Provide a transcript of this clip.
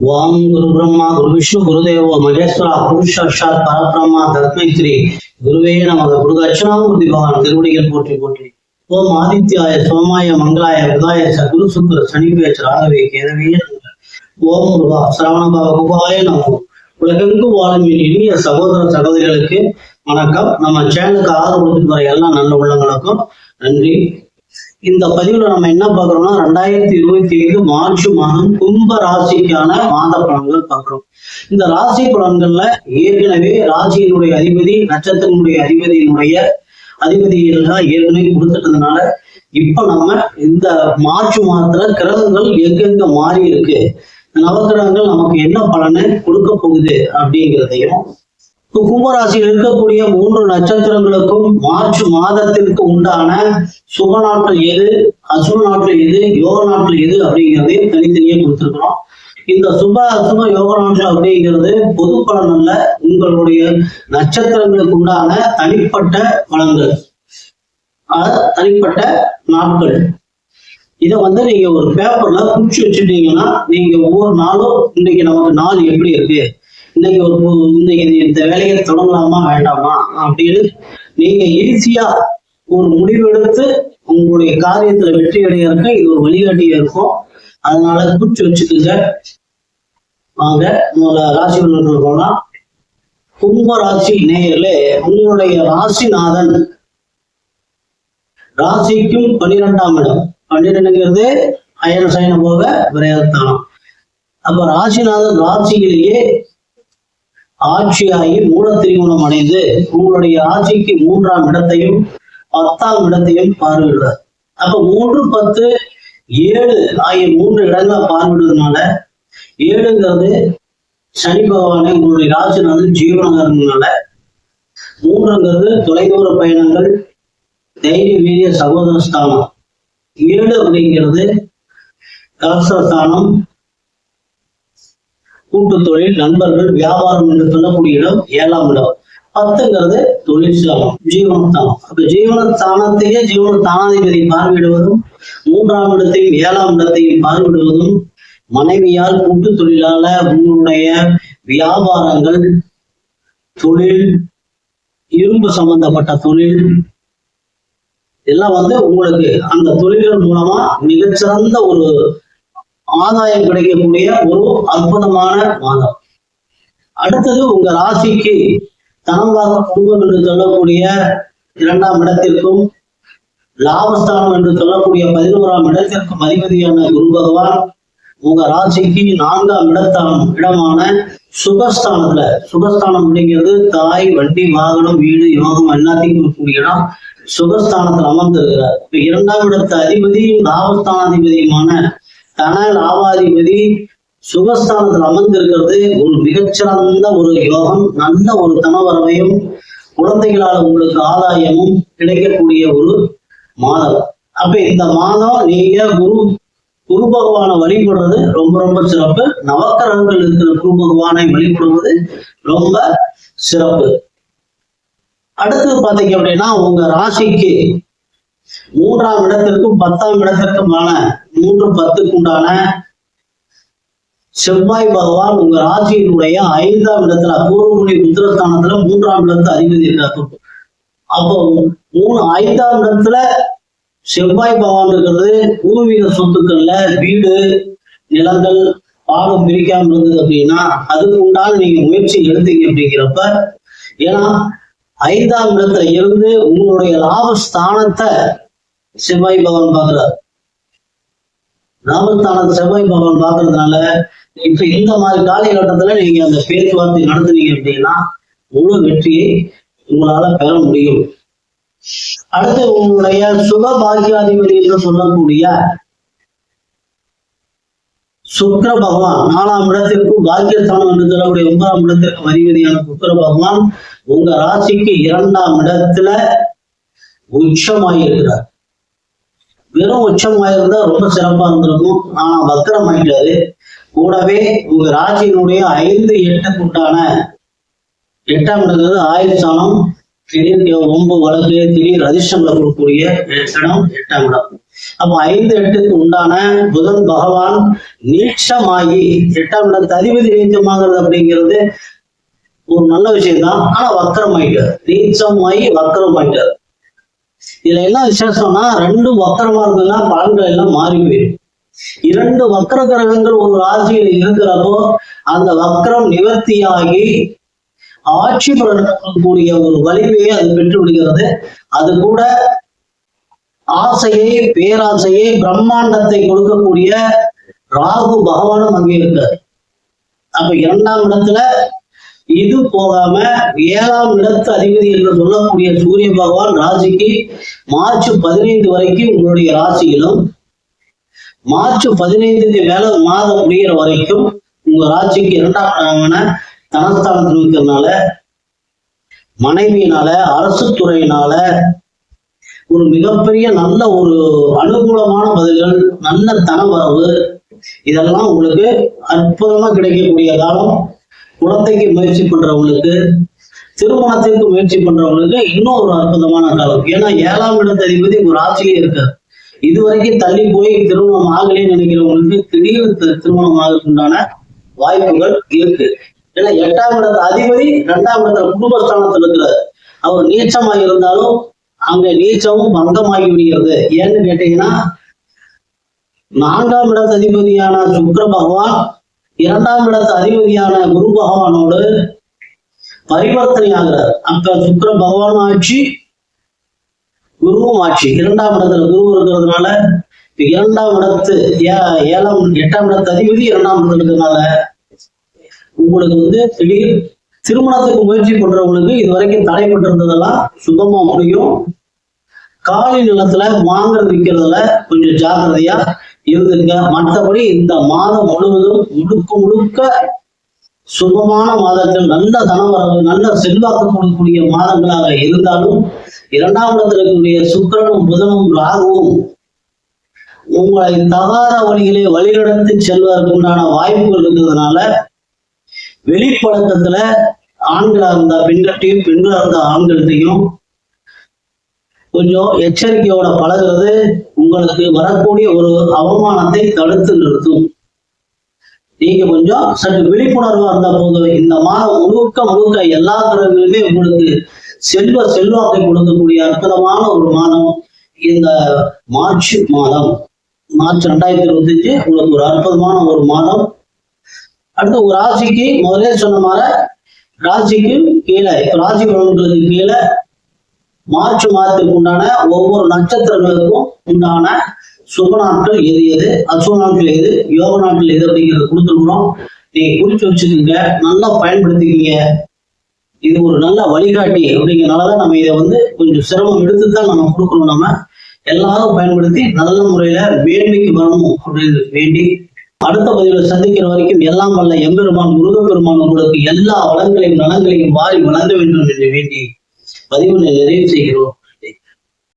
वाम गुरु ब्रह्मा गुरु विष्णु गुरुदेव महेश्वरा गुरु साक्षात परब्रह्मा तस्मै श्री गुरुवे नमः गुरु दक्षिणामूर्ति भगवान திருவடிகள் போற்றி போற்றி ஓம் ஆதித்யாய சோமாய மங்களாய புதாய சகுரு சுக்கிர சனிப்பேச்ச ராகவே கேதவே ஓம் முருகா சரவணபவ குபாய நமோ. உலகெங்கும் வாழும் இனிய சகோதர சகோதரிகளுக்கு வணக்கம். நம்ம சேனலுக்கு ஆதரவு கொடுத்துட்டு வர எல்லா நல்ல உள்ளங்களுக்கும் நன்றி. இந்த பதிவுல நம்ம என்ன பாக்குறோம்னா 2025 மார்ச் மாதம் கும்ப ராசிக்கான மாத பலன்கள் பார்க்கிறோம். இந்த ராசி பலன்கள்ல ஏற்கனவே ராசியினுடைய அதிபதி நட்சத்திரனுடைய அதிபதியெல்லாம் ஏற்கனவே கொடுத்துட்டதுனால இப்ப நம்ம இந்த மார்ச் மாதத்துல கிரகங்கள் எங்கெங்க மாறி இருக்கு, நவகிரகங்கள் நமக்கு என்ன பலனை கொடுக்க போகுது அப்படிங்கிறதையும், கும்பராசியில் இருக்கக்கூடிய 3 நட்சத்திரங்களுக்கும் மார்ச் மாதத்திற்கு உண்டான சுப நாட்கள் எது, அசுப நாட்கள் எது, யோக நாட்கள் எது அப்படிங்கிறதையும் தனித்தனியே கொடுத்திருக்கிறோம். இந்த சுப அசுப யோக நாட்கள் அப்படிங்கிறது பொது பலன் அல்ல, உங்களுடைய நட்சத்திரங்களுக்கு உண்டான தனிப்பட்ட பலன்கள், தனிப்பட்ட நாட்கள். இதை நீங்க ஒரு பேப்பர்ல குறிச்சு வச்சுட்டீங்கன்னா நீங்க ஒவ்வொரு நாளும் இன்னைக்கு நமக்கு நாள் எப்படி இருக்கு, இன்னைக்கு இந்த வேலையை தொடங்கலாமா வேண்டாமா அப்படின்னு நீங்க ஈஸியா ஒரு முடிவெடுத்து உங்களுடைய காரியத்துல வெற்றி அடையிறதுக்கு இது ஒரு வழிகாட்டியா இருக்கும். அதனால குறிச்சு வச்சுக்கோங்க. வாங்க முதல்ல ராசி பலன்கள் போலாம். கும்ப ராசி நேயர்களே, உங்களுடைய ராசிநாதன் ராசிக்கும் 12ஆம் இடம். 12ங்கிறது அயன சயன போக விரயஸ்தானம். அப்ப ராசிநாதன் ராசியிலேயே ஆட்சியாகி மூல திரிகோணம் அடைந்து உங்களுடைய ஆட்சிக்கு 3ஆம் இடத்தையும் 10ஆம் இடத்தையும் பார்வையிடுறார். அப்ப 3, 10, 7 ஆகிய 3 இடங்களை பார்வையிடுறதுனால 7ங்கிறது சனி பகவானை உங்களுடைய ராசிநாதன் ஜீவனங்கிறதுனால, 3ங்கிறது தொலைதூர பயணங்கள், தைரிய வீரிய சகோதர ஸ்தானம், 7 அப்படிங்கிறது கலசஸ்தானம், கூட்டு தொழில், நண்பர்கள், வியாபாரம் என்று சொல்லக்கூடிய இடம் 7ஆம் இடம். 10ங்கிறது தொழில் ஸ்தானம், ஜீவனஸ்தானம். அப்ப ஜீவனஸ்தானத்தையே ஜீவனஸ்தானாதிபதி பார்வையிடுவதும் 3ஆம் இடத்தையும் 7ஆம் இடத்தையும் பார்வையிடுவதும் மனைவியால் கூட்டு தொழிலால உங்களுடைய வியாபாரங்கள், தொழில், இரும்பு சம்பந்தப்பட்ட தொழில் எல்லாம் உங்களுக்கு அந்த தொழில்கள் மூலமா மிகச்சிறந்த ஒரு ஆதாயம் கிடைக்கக்கூடிய ஒரு அற்புதமான மாதம். அடுத்தது உங்க ராசிக்கு தனவாத குடும்பம் என்று சொல்லக்கூடிய 2ஆம் இடத்திற்கும் லாபஸ்தானம் என்று சொல்லக்கூடிய 11ஆம் இடத்திற்கும் அதிபதியான குரு பகவான் உங்க ராசிக்கு 4ஆம் இடமான சுகஸ்தானத்துல, சுகஸ்தானம் அப்படிங்கிறது தாய், வண்டி, வாகனம், வீடு, யோகம் எல்லாத்தையும் இருக்கக்கூடிய இடம். சுகஸ்தானத்தில் அமர்ந்திருக்கிறார். இப்ப 2ஆம் இடத்து அதிபதியும் லாபஸ்தானாதிபதியுமான தன லாபாதிபதி சுகஸ்தானத்தில் அமர்ந்திருக்கிறது ஒரு மிகச்சிறந்த ஒரு யோகம். நல்ல ஒரு தனவரவையும் குழந்தைகளால் உங்களுக்கு ஆதாயமும் கிடைக்கக்கூடிய ஒரு மாதம். அப்ப இந்த மாதம் நீங்க குரு பகவானை வழிபடுறது ரொம்ப ரொம்ப சிறப்பு. நவக்கிரகங்கள் இருக்கிற குரு பகவானை வழிபடுவது ரொம்ப சிறப்பு. அடுத்தது பாத்தீங்க அப்படின்னா உங்க ராசிக்கு 3ஆம் இடத்திற்கும் 10ஆம் இடத்திற்குமான 3, 10க்கு உண்டான செவ்வாய் பகவான் உங்க ராசியினுடைய 5ஆம் இடத்துல பூர்வமுனி உத்திரஸ்தானத்துல 3ஆம் இடத்துல அதிபதி இருக்காரு. அப்போ 5ஆம் இடத்துல செவ்வாய் பகவான் இருக்கிறது பூர்வீக சொத்துக்கள்ல வீடு, நிலங்கள் பாகம் பிரிக்காம இருந்தது அப்படின்னா அதுக்கு உண்டான நீங்க முயற்சி எடுத்தீங்க அப்படிங்கிறப்ப, ஏன்னா 5ஆம் இடத்துல இருந்து உங்களுடைய லாபஸ்தானத்தை செவ்வாய் பகவான் பார்க்கிறார். லாபஸ்தானத்தை செவ்வாய் பகவான் பார்க்கறதுனால இப்ப இந்த மாதிரி காலகட்டத்துல நீங்க அந்த பேச்சுவார்த்தை நடத்துனீங்க அப்படின்னா முழு வெற்றியை உங்களால பெற முடியும். அடுத்து உங்களுடைய சுக பாக்கியாதிபதி என்று சொல்லக்கூடிய சுக்கிர பகவான் 4ஆம் இடத்திற்கும் பாக்கியஸ்தானம் என்று சொல்லக்கூடிய 9ஆம் இடத்திற்கு அதிபதியான சுக்கிர பகவான் உங்க ராசிக்கு 2ஆம் இடத்துல உச்சமாயிருக்கிறார். வெறும் உச்சமாயிருந்தா ரொம்ப சிறப்பா இருந்திருக்கும். ஆனா வக்கரம் ஆயிட்டாரு. கூடவே உங்க ராசியினுடைய 5, 8க்கு உண்டான 8ஆம் இடத்துல ஆயுள் ஸ்தானம், திடீர் ஒம்பு வழக்கு திடீர் அதிர்ஷ்டங்களை கொடுக்கக்கூடிய இடம் 8ஆம் இடம். அப்ப 5, 8க்கு உண்டான புதன் பகவான் நீட்சமாகி 8ஆம் இடத்து அதிபதி நீச்சமாகிறது அப்படிங்கிறது ஒரு நல்ல விஷயம் தான். ஆனா வக்கரம் ஆயிட்டார், நீச்சமாகி வக்கரம் ஆயிட்டார். இதுல என்ன விசேஷம்னா 2 வக்கரமா இருந்ததுன்னா பலன்கள் எல்லாம் மாறி போயிடும். 2 வக்கர கிரகங்கள் ஒரு ராசியில் இருக்கிறப்போ அந்த வக்கரம் நிவர்த்தியாகி ஆட்சி பெறக்கூடிய ஒரு வலிமையை அது பெற்று விடுகிறது. அது கூட ஆசையை, பேராசையை, பிரம்மாண்டத்தை கொடுக்கக்கூடிய ராகு பகவானும் அங்கே இருக்கார். அப்ப 2ஆம் இடத்துல இது போகாம 7ஆம் இடத்து அதிபதி என்று சொல்லக்கூடிய சூரிய பகவான் ராசிக்கு மார்ச் 15 வரைக்கும் உங்களுடைய ராசியிலும், மார்ச் 15க்கு மேல மாதம் முடிகிற வரைக்கும் உங்க ராசிக்கு 2ஆம் தனஸ்தானத்தில் இருக்கிறதுனால மனைவியினால, அரசு துறையினால ஒரு மிகப்பெரிய நல்ல ஒரு அனுகூலமான பதில்கள், நல்ல தனவரவு, இதெல்லாம் உங்களுக்கு அற்புதமா கிடைக்கக்கூடிய காலம். குழந்தைக்கு முயற்சி பண்றவங்களுக்கு, திருமணத்திற்கு முயற்சி பண்றவங்களுக்கு இன்னும் ஒரு அற்புதமான காலம். ஏன்னா 7ஆம் இடத்து அதிபதி ஒரு ராசியிலே இருக்காரு. இதுவரைக்கும் தள்ளி போய் திருமணம் ஆகலேன்னு நினைக்கிறவங்களுக்கு திடீர் திருமணம் ஆகிறதுக்குண்டான வாய்ப்புகள் இருக்கு. ஏன்னா 8ஆம் இடத்து அதிபதி 2ஆம் இடத்துல குடும்பஸ்தானத்தில் இருக்கிறார். அவர் நீச்சமாக இருந்தாலும் அங்க நீச்சமும் பங்கமாகி விடுகிறது. ஏன்னு கேட்டீங்கன்னா 4ஆம் இடத்து அதிபதியான சுக்கிர பகவான் 2ஆம் இடத்து அதிபதியான குரு பகவானோடு பரிவர்த்தனை ஆகிறார். அப்ப சுக்கிர பகவான் ஆட்சி, குருவும் ஆட்சி. 2ஆம் இடத்துல குரு இருக்கிறதுனால 2ஆம் இடத்து 8ஆம் இடத்து அதிபதி 2ஆம் இடத்துல இருக்கிறதுனால உங்களுக்கு திடீர் திருமணத்துக்கு முயற்சி பண்றவங்களுக்கு இதுவரைக்கும் தடைப்பட்டு இருந்ததெல்லாம் சுபமா முடியும். காலி நிலத்துல வாங்குறது விற்கிறதுல கொஞ்சம் ஜாக்கிரதையா இருந்துங்க. மற்றபடி இந்த மாதம் முழுவதும் முழுக்க சுபமான மாதங்கள், நல்ல தனவரவு, நல்ல செல்வாக்கு கொடுக்கக்கூடிய மாதங்களாக இருந்தாலும் 2ஆம் இடத்துல இருக்கக்கூடிய சுக்கிரனும் புதனும் ராகுவும் உங்களை தகாத வழிகளை வழிநடத்தி செல்வதற்கு உண்டான வாய்ப்புகள் இருக்கிறதுனால வெளிப்பழக்கத்துல ஆண்களா இருந்தா பெண்கள்கிட்டையும், பெண்களா இருந்தா ஆண்கள்கிட்டையும் கொஞ்சம் எச்சரிக்கையோட பழகிறது உங்களுக்கு வரக்கூடிய ஒரு அவமானத்தை தடுத்து நிறுத்தும். நீங்க கொஞ்சம் சற்று விழிப்புணர்வா இருந்தா போதும். இந்த மாதம் முழுக்க எல்லா கிரகங்களுமே உங்களுக்கு செல்வாக்கை கொடுக்கக்கூடிய அற்புதமான ஒரு மாதம் இந்த மார்ச் மாதம். மார்ச் 2025 உங்களுக்கு ஒரு அற்புதமான ஒரு மாதம். அடுத்து ஒரு ராசிக்கு முதலே சொன்ன மாதிரி ராசிக்கு கீழே, ராசி பலன்களுக்கு கீழே மார்ச் மாதத்துக்கு உண்டான ஒவ்வொரு நட்சத்திரங்களுக்கும் உண்டான சுப நாட்கள் எது எது, அசுப நாட்கள் எது, யோக நாட்கள் எது அப்படிங்கிறத கொடுத்துருக்குறோம். நீங்க குறிச்சு வச்சுக்கோங்க, நல்லா பயன்படுத்திக்கீங்க. இது ஒரு நல்ல வழிகாட்டி அப்படிங்கிறனாலதான் நம்ம இதை கொஞ்சம் சிரமம் எடுத்துதான் நம்ம கொடுக்கணும். நம்ம எல்லாரும் பயன்படுத்தி நல்ல முறையில வேள்விக்கு வரணும் அப்படின்னு வேண்டி அடுத்த பதிவில் சந்திக்கிற வரைக்கும் எல்லாம் வல்ல எம்பெருமான் முருகப்பெருமான் உங்களுக்கு எல்லா வளங்களையும் நலங்களையும் வாரி வழங்க வேண்டும் என்று வேண்டி பதிவினை நிறைவு செய்கிறோம்.